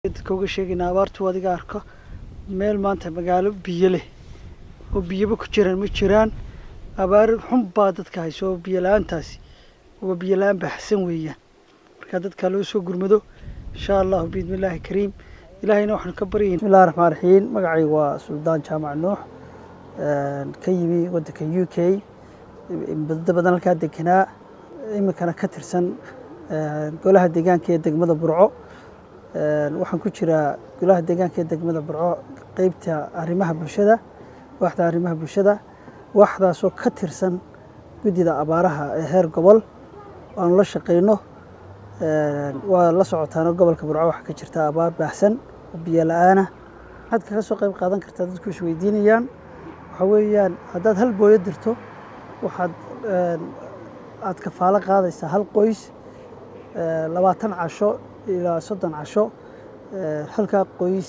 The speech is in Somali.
dadka uga sheegayna abaartu adiga arko meel maanta magaalo biyo leh oo biyaba ku jiraan ma jiraan abaar xun baa dadka hayso biyo la'aantaasi waa biyo la'aan baxsan weeyaan marka dadka loo soo gurmado insha Allah biidmillaahi kariim ilaahayna waxaan ka baryaynaa bismillaahir rahmaanir rahiim magacaygu waa Suldaan Jaamac Nuux ka yimi waddanka UK badda badan halka deganaa imikana ka tirsan golaha deegaanka ee degmada Burco waxaan ku jiraa golaha deegaanka ee degmada Burco qaybta arrimaha bulshada waxdaasoo ka tirsan gudida abaaraha ee heer gobol aan la shaqeyno waa la socotaan gobolka Burco waxa ka jirta abaar baahsan oo biyo la'aan ah had ka soo qayb qaadan kartaa dadku is weydiinayaan waxa weeyaan haddaad hal booyo dirto waxaad aad kafaalo qaadaysaa hal qoys 20 casho ilaa 30 casho halka qoys